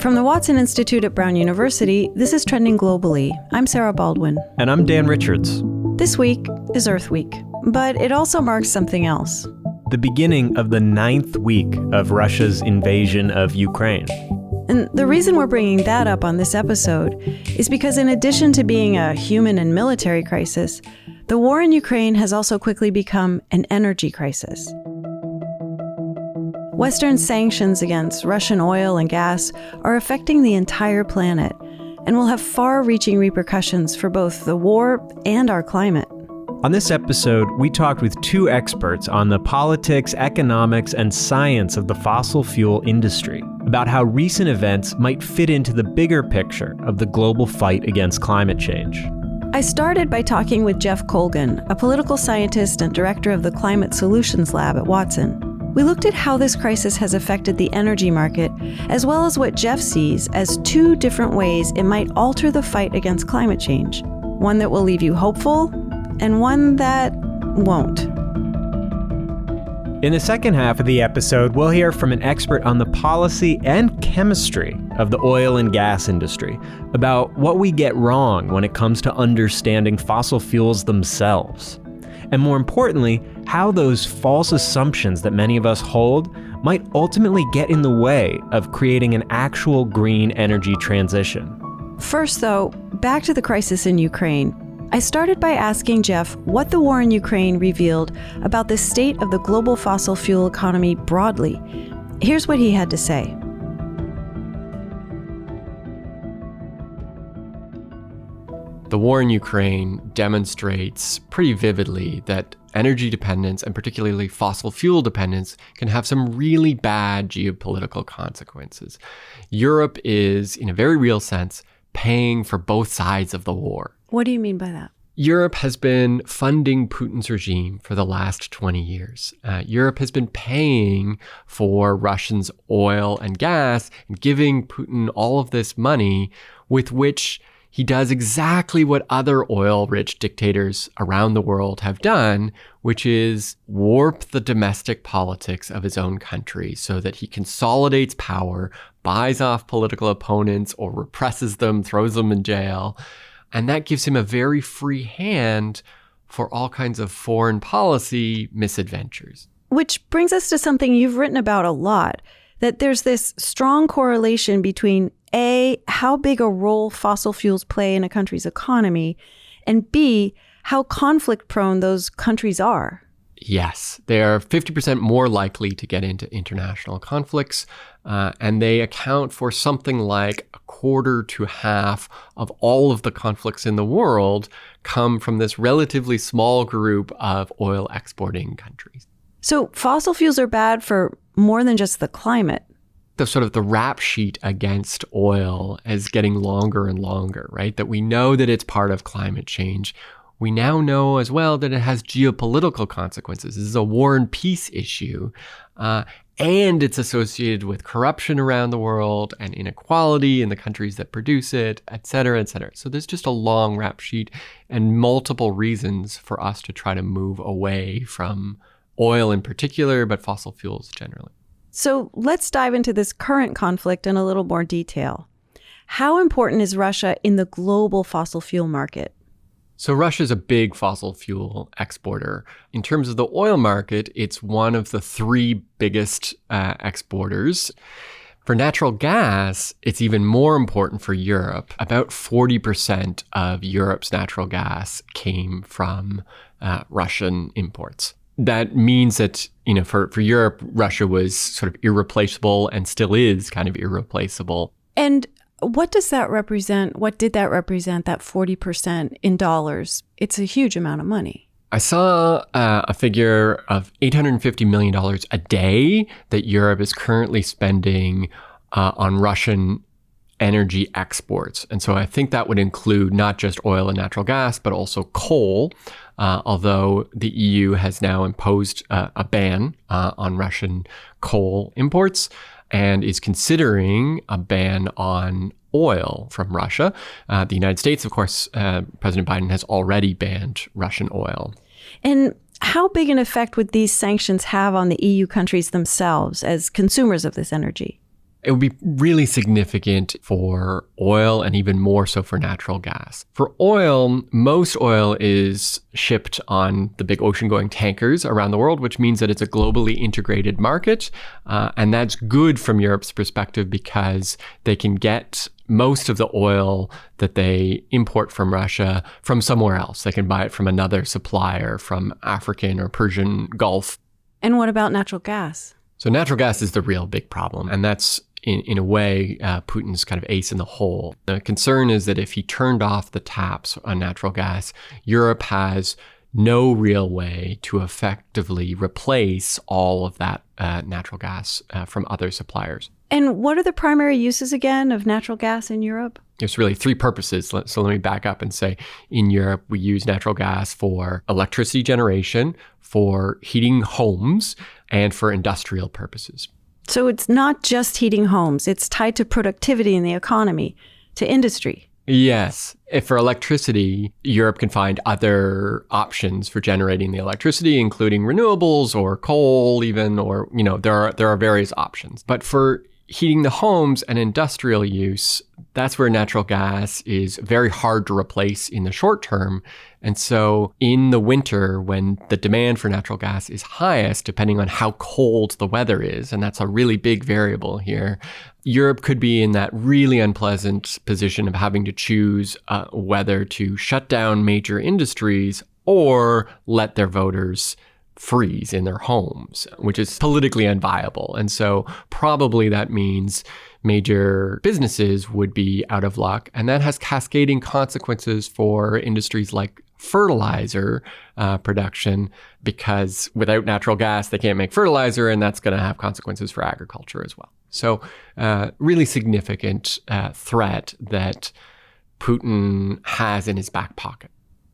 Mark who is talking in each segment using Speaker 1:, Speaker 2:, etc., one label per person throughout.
Speaker 1: From the Watson Institute at Brown University, this is Trending Globally. I'm Sarah Baldwin.
Speaker 2: And I'm Dan Richards.
Speaker 1: This week is Earth Week, but it also marks something else.
Speaker 2: The beginning of the 9th week of Russia's invasion of Ukraine.
Speaker 1: And the reason we're bringing that up on this episode is because in addition to being a human and military crisis, the war in Ukraine has also quickly become an energy crisis. Western sanctions against Russian oil and gas are affecting the entire planet and will have far-reaching repercussions for both the war and our climate.
Speaker 2: On this episode, we talked with two experts on the politics, economics, and science of the fossil fuel industry about how recent events might fit into the bigger picture of the global fight against climate change.
Speaker 1: I started by talking with Jeff Colgan, a political scientist and director of the Climate Solutions Lab at Watson. We looked at how this crisis has affected the energy market, as well as what Jeff sees as two different ways it might alter the fight against climate change. One that will leave you hopeful, and one that won't.
Speaker 2: In the second half of the episode, we'll hear from an expert on the policy and chemistry of the oil and gas industry about what we get wrong when it comes to understanding fossil fuels themselves. And more importantly, how those false assumptions that many of us hold might ultimately get in the way of creating an actual green energy transition.
Speaker 1: First, though, back to the crisis in Ukraine. I started by asking Jeff what the war in Ukraine revealed about the state of the global fossil fuel economy broadly. Here's what he had to say.
Speaker 3: The war in Ukraine demonstrates pretty vividly that energy dependence, and particularly fossil fuel dependence, can have some really bad geopolitical consequences. Europe is, in a very real sense, paying for both sides of the war.
Speaker 1: What do you mean by that?
Speaker 3: Europe has been funding Putin's regime for the last 20 years. Europe has been paying for Russia's oil and gas and giving Putin all of this money with which he does exactly what other oil-rich dictators around the world have done, which is warp the domestic politics of his own country so that he consolidates power, buys off political opponents or represses them, throws them in jail. And that gives him a very free hand for all kinds of foreign policy misadventures.
Speaker 1: Which brings us to something you've written about a lot, that there's this strong correlation between A, how big a role fossil fuels play in a country's economy, and B, how conflict-prone those countries are.
Speaker 3: Yes, they are 50% more likely to get into international conflicts, and they account for something like a quarter to half of all of the conflicts in the world come from this relatively small group of oil exporting countries.
Speaker 1: So fossil fuels are bad for more than just the climate.
Speaker 3: The sort of the rap sheet against oil is getting longer and longer, right? That we know that it's part of climate change. We now know as well that it has geopolitical consequences. This is a war and peace issue, and it's associated with corruption around the world and inequality in the countries that produce it, et cetera, et cetera. So there's just a long rap sheet and multiple reasons for us to try to move away from oil in particular, but fossil fuels generally.
Speaker 1: So let's dive into this current conflict in a little more detail. How important is Russia in the global fossil fuel market?
Speaker 3: So Russia is a big fossil fuel exporter. In terms of the oil market, it's one of the three biggest exporters. For natural gas, it's even more important for Europe. About 40% of Europe's natural gas came from Russian imports. That means that, for Europe, Russia was sort of irreplaceable and still is kind of irreplaceable.
Speaker 1: And what does that represent? What did that represent, that 40% in dollars? It's a huge amount of money.
Speaker 3: I saw a figure of $850 million a day that Europe is currently spending on Russian energy exports. And so I think that would include not just oil and natural gas, but also coal, although the EU has now imposed a ban on Russian coal imports and is considering a ban on oil from Russia. The United States, of course, President Biden has already banned Russian oil.
Speaker 1: And how big an effect would these sanctions have on the EU countries themselves as consumers of this energy?
Speaker 3: It would be really significant for oil and even more so for natural gas. For oil, most oil is shipped on the big ocean-going tankers around the world, which means that it's a globally integrated market. And that's good from Europe's perspective because they can get most of the oil that they import from Russia from somewhere else. They can buy it from another supplier, from African or Persian Gulf.
Speaker 1: And what about natural gas?
Speaker 3: So natural gas is the real big problem. And that's, in a way, Putin's kind of ace in the hole. The concern is that if he turned off the taps on natural gas, Europe has no real way to effectively replace all of that natural gas from other suppliers.
Speaker 1: And what are the primary uses again of natural gas in Europe?
Speaker 3: There's really three purposes. So let me back up and say, in Europe, we use natural gas for electricity generation, for heating homes, and for industrial purposes.
Speaker 1: So it's not just heating homes. It's tied to productivity in the economy, to industry.
Speaker 3: Yes. If for electricity, Europe can find other options for generating the electricity, including renewables or coal even, or, there are various options. But for heating the homes and industrial use, that's where natural gas is very hard to replace in the short term. And so in the winter, when the demand for natural gas is highest, depending on how cold the weather is, and that's a really big variable here, Europe could be in that really unpleasant position of having to choose whether to shut down major industries or let their voters freeze in their homes, which is politically unviable. And so probably that means major businesses would be out of luck. And that has cascading consequences for industries like fertilizer production, because without natural gas, they can't make fertilizer, and that's going to have consequences for agriculture as well. So really significant threat that Putin has in his back pocket.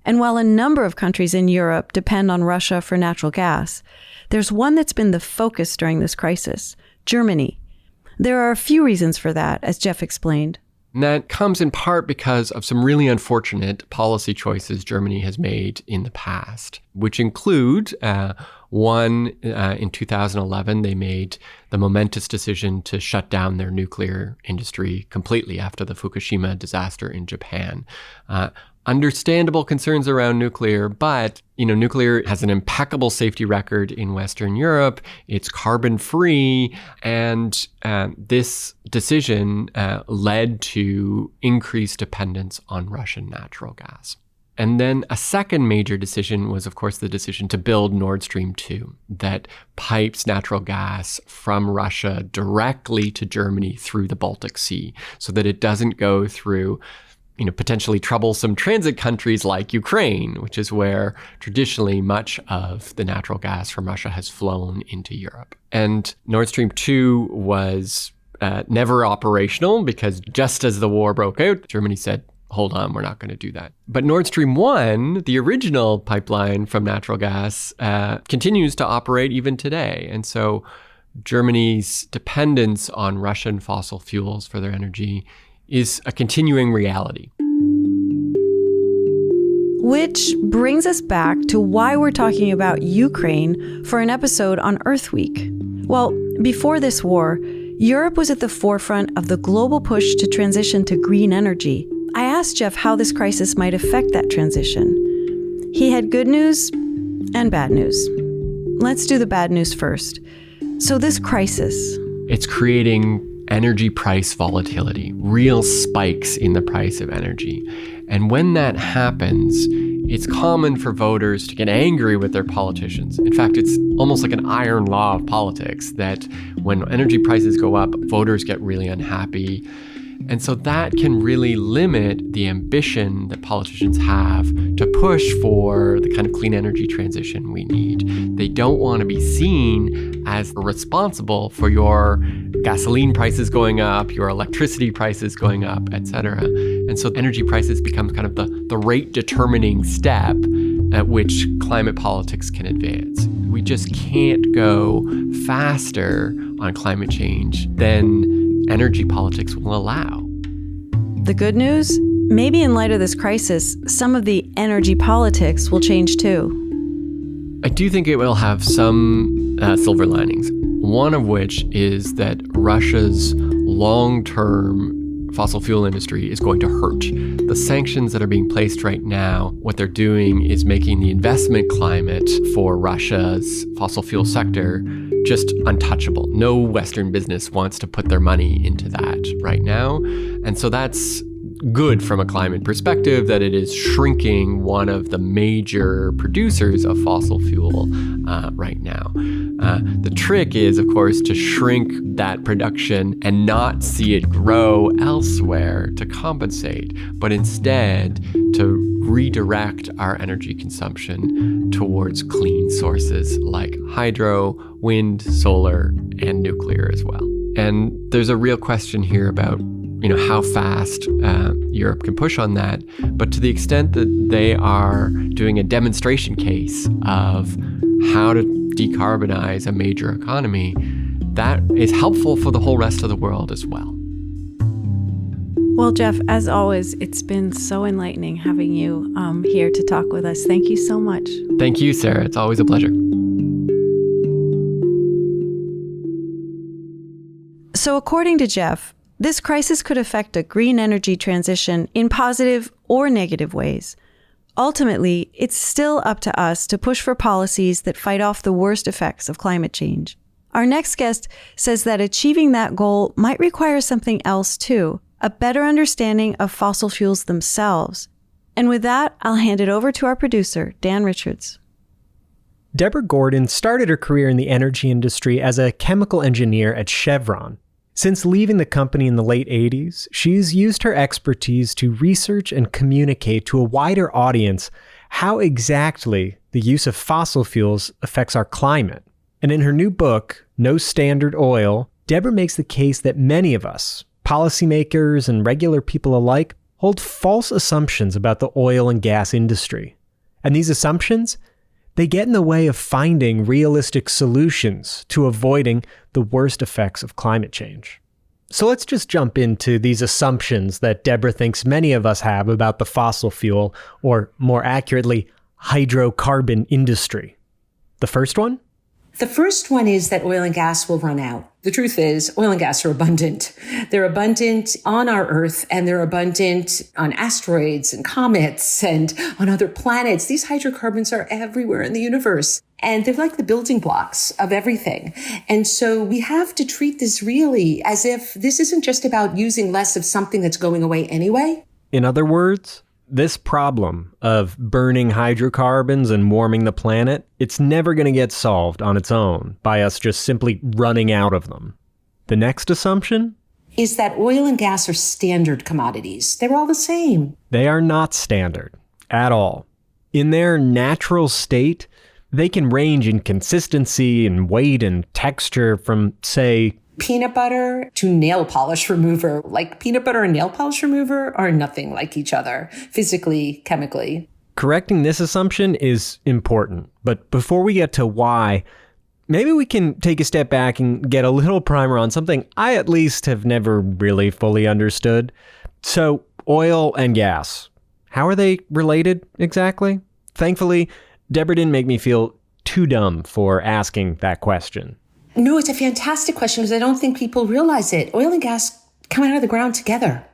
Speaker 1: And while a number of countries in Europe depend on Russia for natural gas, there's one that's been the focus during this crisis, Germany. There are a few reasons for that, as Jeff explained.
Speaker 3: And that comes in part because of some really unfortunate policy choices Germany has made in the past, which include one, in 2011, they made the momentous decision to shut down their nuclear industry completely after the Fukushima disaster in Japan. Understandable concerns around nuclear, but nuclear has an impeccable safety record in Western Europe. It's carbon-free, and this decision led to increased dependence on Russian natural gas. And then a second major decision was, of course, the decision to build Nord Stream 2, that pipes natural gas from Russia directly to Germany through the Baltic Sea, so that it doesn't go through potentially troublesome transit countries like Ukraine, which is where traditionally much of the natural gas from Russia has flown into Europe. And Nord Stream 2 was never operational because just as the war broke out, Germany said, hold on, we're not going to do that. But Nord Stream 1, the original pipeline from natural gas, continues to operate even today. And so Germany's dependence on Russian fossil fuels for their energy is a continuing reality.
Speaker 1: Which brings us back to why we're talking about Ukraine for an episode on Earth Week. Well, before this war, Europe was at the forefront of the global push to transition to green energy. I asked Jeff how this crisis might affect that transition. He had good news and bad news. Let's do the bad news first. So this crisis,
Speaker 3: it's creating energy price volatility, real spikes in the price of energy. And when that happens, it's common for voters to get angry with their politicians. In fact, it's almost like an iron law of politics that when energy prices go up, voters get really unhappy. And so that can really limit the ambition that politicians have to push for the kind of clean energy transition we need. They don't want to be seen as responsible for your gasoline prices going up, your electricity prices going up, etc. And so energy prices become kind of the rate determining step at which climate politics can advance. We just can't go faster on climate change than energy politics will allow.
Speaker 1: The good news? Maybe in light of this crisis, some of the energy politics will change too.
Speaker 3: I do think it will have some silver linings. One of which is that Russia's long-term fossil fuel industry is going to hurt. The sanctions that are being placed right now, what they're doing is making the investment climate for Russia's fossil fuel sector just untouchable. No Western business wants to put their money into that right now. And so that's good from a climate perspective, that it is shrinking one of the major producers of fossil fuel right now. The trick is, of course, to shrink that production and not see it grow elsewhere to compensate, but instead to redirect our energy consumption towards clean sources like hydro, wind, solar, and nuclear as well. And there's a real question here about how fast Europe can push on that. But to the extent that they are doing a demonstration case of how to decarbonize a major economy, that is helpful for the whole rest of the world as well.
Speaker 1: Well, Jeff, as always, it's been so enlightening having you here to talk with us. Thank you so much.
Speaker 3: Thank you, Sarah. It's always a pleasure.
Speaker 1: So according to Jeff, this crisis could affect a green energy transition in positive or negative ways. Ultimately, it's still up to us to push for policies that fight off the worst effects of climate change. Our next guest says that achieving that goal might require something else too, a better understanding of fossil fuels themselves. And with that, I'll hand it over to our producer, Dan Richards.
Speaker 2: Deborah Gordon started her career in the energy industry as a chemical engineer at Chevron. Since leaving the company in the late 80s, she's used her expertise to research and communicate to a wider audience how exactly the use of fossil fuels affects our climate. And in her new book, No Standard Oil, Deborah makes the case that many of us, policymakers and regular people alike, hold false assumptions about the oil and gas industry. And these assumptions, they get in the way of finding realistic solutions to avoiding the worst effects of climate change. So let's just jump into these assumptions that Deborah thinks many of us have about the fossil fuel, or more accurately, hydrocarbon industry. The first one?
Speaker 4: The first one is that oil and gas will run out. The truth is, oil and gas are abundant. They're abundant on our Earth, and they're abundant on asteroids and comets and on other planets. These hydrocarbons are everywhere in the universe, and they're like the building blocks of everything. And so we have to treat this really as if this isn't just about using less of something that's going away anyway.
Speaker 2: In other words, this problem of burning hydrocarbons and warming the planet, it's never going to get solved on its own by us just simply running out of them. The next assumption?
Speaker 4: Is that oil and gas are standard commodities. They're all the same.
Speaker 2: They are not standard at all. In their natural state, they can range in consistency and weight and texture from, say,
Speaker 4: peanut butter to nail polish remover. Like peanut butter and nail polish remover are nothing like each other, physically, chemically.
Speaker 2: Correcting this assumption is important. But before we get to why, maybe we can take a step back and get a little primer on something I at least have never really fully understood. So, oil and gas. How are they related exactly? Thankfully, Deborah didn't make me feel too dumb for asking that question.
Speaker 4: No, it's a fantastic question because I don't think people realize it. Oil and gas come out of the ground together.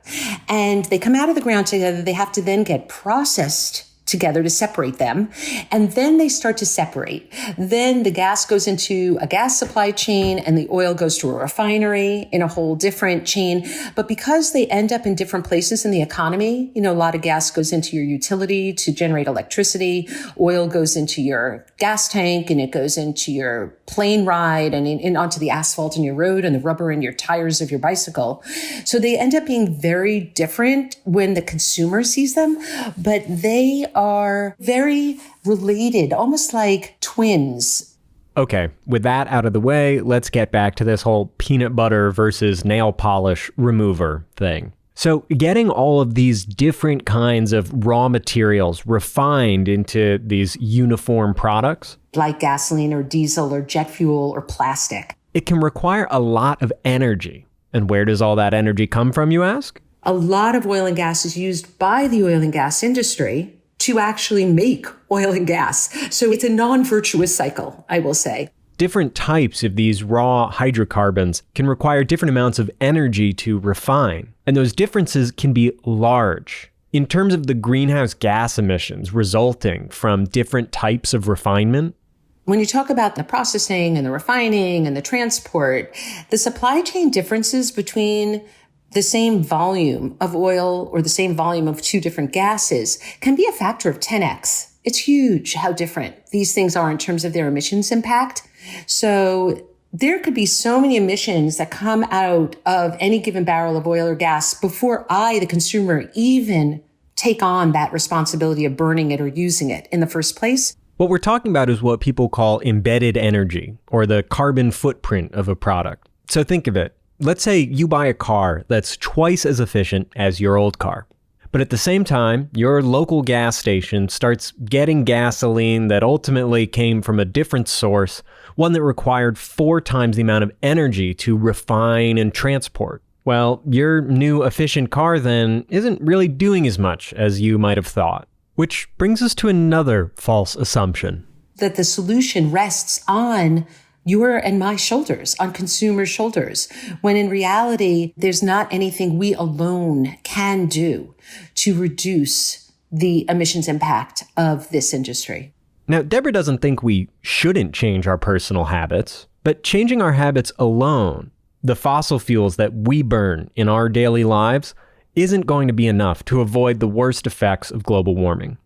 Speaker 4: And they come out of the ground together. They have to then get processed together to separate them. And then they start to separate. Then the gas goes into a gas supply chain and the oil goes to a refinery in a whole different chain. But because they end up in different places in the economy, a lot of gas goes into your utility to generate electricity. Oil goes into your gas tank and it goes into your plane ride and onto the asphalt in your road and the rubber in your tires of your bicycle. So they end up being very different when the consumer sees them, but they are very related, almost like twins.
Speaker 2: Okay, with that out of the way, let's get back to this whole peanut butter versus nail polish remover thing. So getting all of these different kinds of raw materials refined into these uniform products,
Speaker 4: like gasoline or diesel or jet fuel or plastic,
Speaker 2: it can require a lot of energy. And where does all that energy come from, you ask?
Speaker 4: A lot of oil and gas is used by the oil and gas industry to actually make oil and gas. So it's a non-virtuous cycle, I will say.
Speaker 2: Different types of these raw hydrocarbons can require different amounts of energy to refine, and those differences can be large. In terms of the greenhouse gas emissions resulting from different types of refinement,
Speaker 4: when you talk about the processing and the refining and the transport, the supply chain differences between the same volume of oil or the same volume of two different gases can be a factor of 10x. It's huge how different these things are in terms of their emissions impact. So there could be so many emissions that come out of any given barrel of oil or gas before I, the consumer, even take on that responsibility of burning it or using it in the first place.
Speaker 2: What we're talking about is what people call embedded energy, or the carbon footprint of a product. So think of it. Let's say you buy a car that's twice as efficient as your old car. But at the same time, your local gas station starts getting gasoline that ultimately came from a different source, one that required 4 times the amount of energy to refine and transport. Well, your new efficient car then isn't really doing as much as you might have thought. Which brings us to another false assumption.
Speaker 4: That the solution rests on your and my shoulders, on consumers' shoulders, when in reality, there's not anything we alone can do to reduce the emissions impact of this industry.
Speaker 2: Now, Deborah doesn't think we shouldn't change our personal habits, but changing our habits alone, the fossil fuels that we burn in our daily lives, isn't going to be enough to avoid the worst effects of global warming.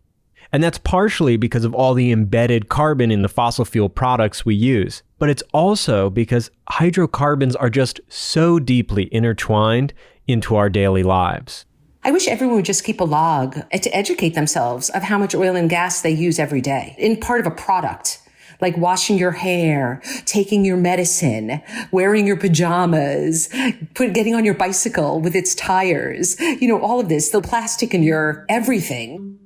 Speaker 2: And that's partially because of all the embedded carbon in the fossil fuel products we use. But it's also because hydrocarbons are just so deeply intertwined into our daily lives.
Speaker 4: I wish everyone would just keep a log to educate themselves of how much oil and gas they use every day in part of a product, like washing your hair, taking your medicine, wearing your pajamas, getting on your bicycle with its tires, all of this, the plastic in your everything.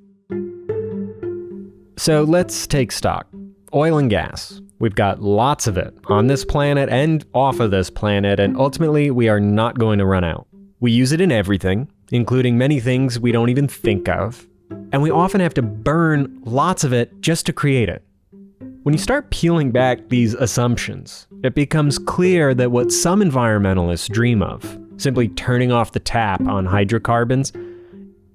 Speaker 2: So let's take stock. Oil and gas. We've got lots of it on this planet and off of this planet, and ultimately we are not going to run out. We use it in everything, including many things we don't even think of, and we often have to burn lots of it just to create it. When you start peeling back these assumptions, it becomes clear that what some environmentalists dream of, simply turning off the tap on hydrocarbons,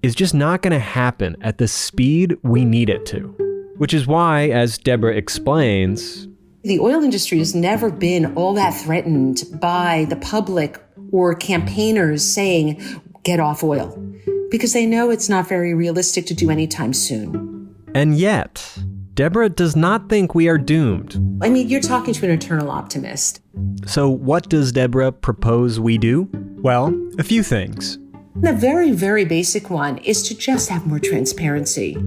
Speaker 2: is just not going to happen at the speed we need it to. Which is why, as Deborah explains,
Speaker 4: the oil industry has never been all that threatened by the public or campaigners saying, get off oil, because they know it's not very realistic to do anytime soon.
Speaker 2: And yet, Deborah does not think we are doomed.
Speaker 4: I mean, you're talking to an eternal optimist.
Speaker 2: So what does Deborah propose we do? Well, a few things.
Speaker 4: The very, very basic one is to just have more transparency.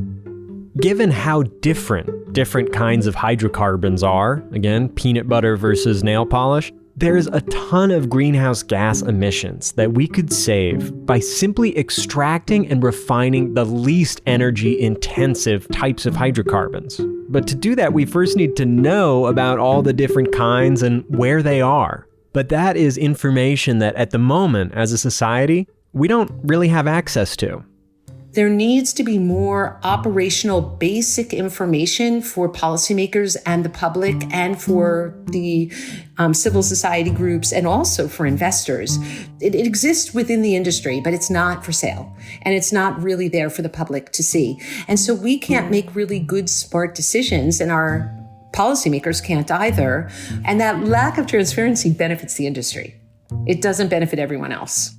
Speaker 2: Given how different kinds of hydrocarbons are, again, peanut butter versus nail polish, there's a ton of greenhouse gas emissions that we could save by simply extracting and refining the least energy-intensive types of hydrocarbons. But to do that, we first need to know about all the different kinds and where they are. But that is information that at the moment, as a society, we don't really have access to.
Speaker 4: There needs to be more operational basic information for policymakers and the public and for the civil society groups and also for investors. It exists within the industry, but it's not for sale. And it's not really there for the public to see. And so we can't make really good, smart decisions, and our policymakers can't either. And that lack of transparency benefits the industry. It doesn't benefit everyone else.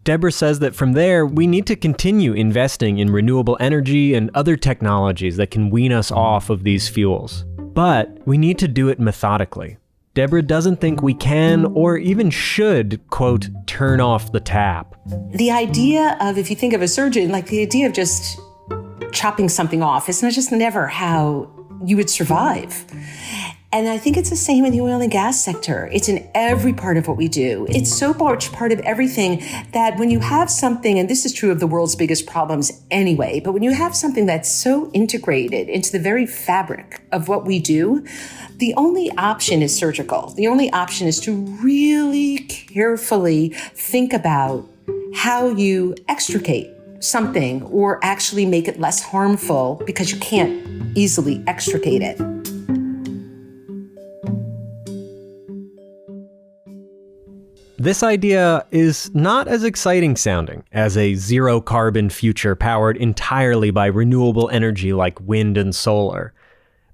Speaker 2: Deborah says that from there, we need to continue investing in renewable energy and other technologies that can wean us off of these fuels. But we need to do it methodically. Deborah doesn't think we can or even should, quote, turn off the tap.
Speaker 4: The idea of, if you think of a surgeon, like the idea of just chopping something off, it's not just never how you would survive. And I think it's the same in the oil and gas sector. It's in every part of what we do. It's so much part of everything that when you have something, and this is true of the world's biggest problems anyway, but when you have something that's so integrated into the very fabric of what we do, the only option is surgical. The only option is to really carefully think about how you extricate something or actually make it less harmful because you can't easily extricate it.
Speaker 2: This idea is not as exciting sounding as a zero-carbon future powered entirely by renewable energy like wind and solar.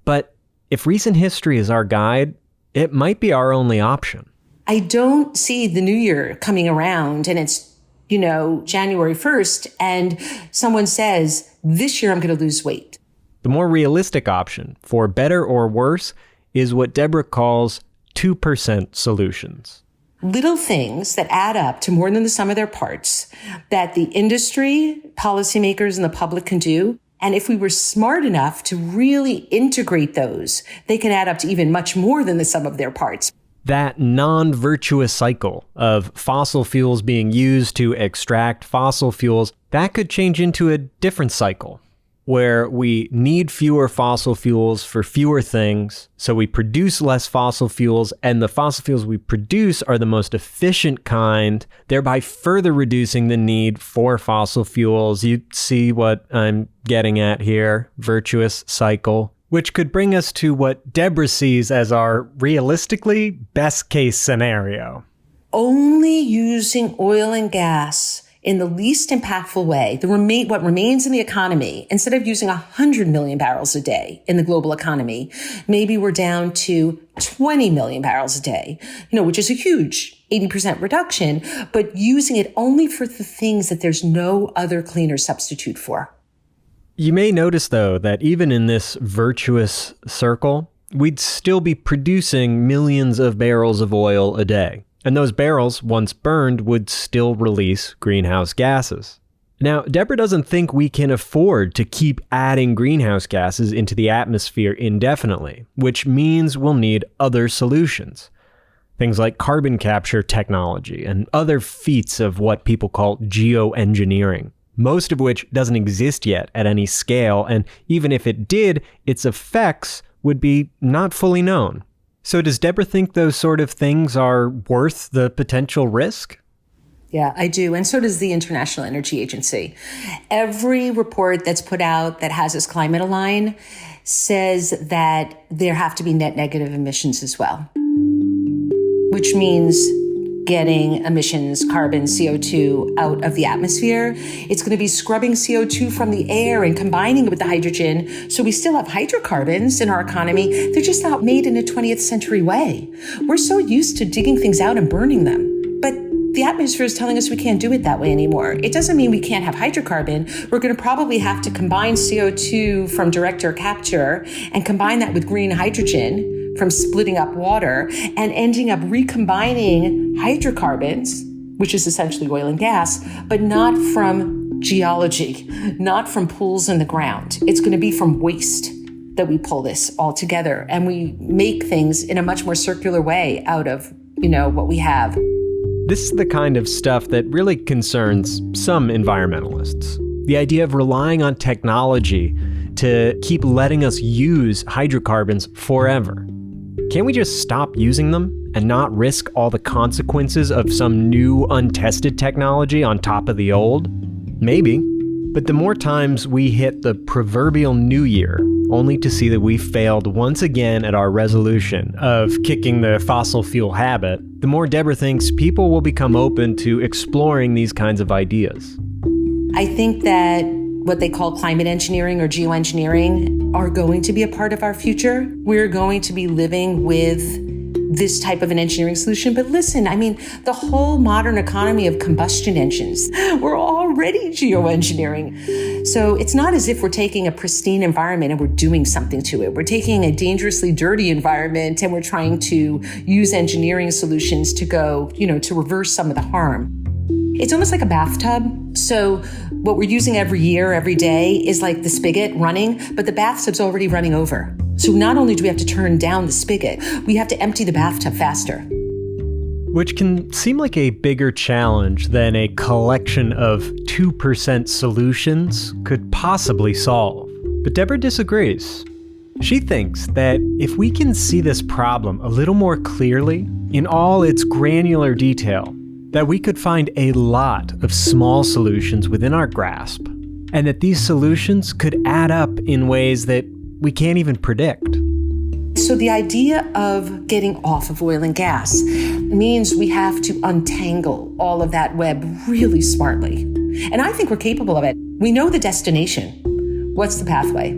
Speaker 2: But if recent history is our guide, it might be our only option.
Speaker 4: I don't see the new year coming around and it's, January 1st, and someone says, this year I'm going to lose weight.
Speaker 2: The more realistic option, for better or worse, is what Deborah calls 2% solutions.
Speaker 4: Little things that add up to more than the sum of their parts that the industry, policymakers, and the public can do. And if we were smart enough to really integrate those, they can add up to even much more than the sum of their parts.
Speaker 2: That non-virtuous cycle of fossil fuels being used to extract fossil fuels, that could change into a different cycle, where we need fewer fossil fuels for fewer things, so we produce less fossil fuels, and the fossil fuels we produce are the most efficient kind, thereby further reducing the need for fossil fuels. You see what I'm getting at here? Virtuous cycle. Which could bring us to what Deborah sees as our realistically best case scenario.
Speaker 4: Only using oil and gas in the least impactful way, what remains in the economy, instead of using 100 million barrels a day in the global economy, maybe we're down to 20 million barrels a day, which is a huge 80% reduction, but using it only for the things that there's no other cleaner substitute for.
Speaker 2: You may notice, though, that even in this virtuous circle, we'd still be producing millions of barrels of oil a day. And those barrels, once burned, would still release greenhouse gases. Now, Deborah doesn't think we can afford to keep adding greenhouse gases into the atmosphere indefinitely, which means we'll need other solutions. Things like carbon capture technology and other feats of what people call geoengineering, most of which doesn't exist yet at any scale, and even if it did, its effects would be not fully known. So does Deborah think those sort of things are worth the potential risk?
Speaker 4: Yeah, I do. And so does the International Energy Agency. Every report that's put out that has this climate align says that there have to be net negative emissions as well, which means getting emissions, carbon, CO2 out of the atmosphere. It's going to be scrubbing CO2 from the air and combining it with the hydrogen. So we still have hydrocarbons in our economy. They're just not made in a 20th century way. We're so used to digging things out and burning them. But the atmosphere is telling us we can't do it that way anymore. It doesn't mean we can't have hydrocarbon. We're going to probably have to combine CO2 from direct air capture and combine that with green hydrogen from splitting up water and ending up recombining hydrocarbons, which is essentially oil and gas, but not from geology, not from pools in the ground. It's going to be from waste that we pull this all together, and we make things in a much more circular way out of, what we have.
Speaker 2: This is the kind of stuff that really concerns some environmentalists. The idea of relying on technology to keep letting us use hydrocarbons forever. Can't we just stop using them and not risk all the consequences of some new untested technology on top of the old? Maybe. But the more times we hit the proverbial new year, only to see that we failed once again at our resolution of kicking the fossil fuel habit, the more Deborah thinks people will become open to exploring these kinds of ideas.
Speaker 4: I think that what they call climate engineering or geoengineering are going to be a part of our future. We're going to be living with this type of an engineering solution. But listen, the whole modern economy of combustion engines, we're already geoengineering. So it's not as if we're taking a pristine environment and we're doing something to it. We're taking a dangerously dirty environment and we're trying to use engineering solutions to go, to reverse some of the harm. It's almost like a bathtub. So what we're using every year, every day is like the spigot running, but the bathtub's already running over. So not only do we have to turn down the spigot, we have to empty the bathtub faster.
Speaker 2: Which can seem like a bigger challenge than a collection of 2% solutions could possibly solve. But Deborah disagrees. She thinks that if we can see this problem a little more clearly, in all its granular detail, that we could find a lot of small solutions within our grasp, and that these solutions could add up in ways that we can't even predict.
Speaker 4: So the idea of getting off of oil and gas means we have to untangle all of that web really smartly. And I think we're capable of it. We know the destination. What's the pathway?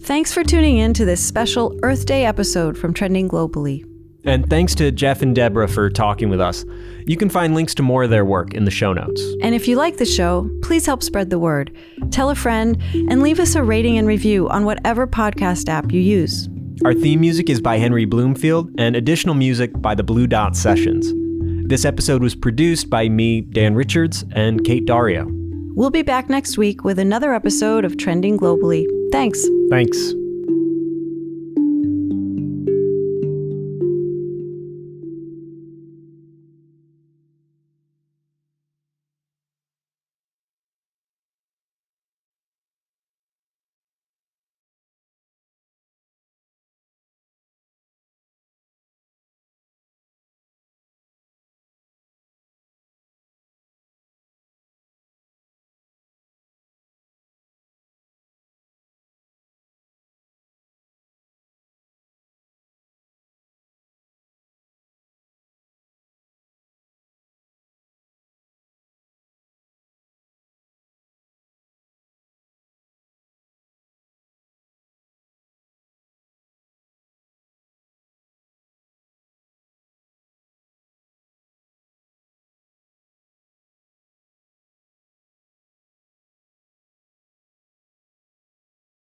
Speaker 1: Thanks for tuning in to this special Earth Day episode from Trending Globally.
Speaker 2: And thanks to Jeff and Deborah for talking with us. You can find links to more of their work in the show notes.
Speaker 1: And if you like the show, please help spread the word. Tell a friend and leave us a rating and review on whatever podcast app you use.
Speaker 2: Our theme music is by Henry Bloomfield and additional music by the Blue Dot Sessions. This episode was produced by me, Dan Richards, and Kate Dario.
Speaker 1: We'll be back next week with another episode of Trending Globally. Thanks.
Speaker 2: Thanks.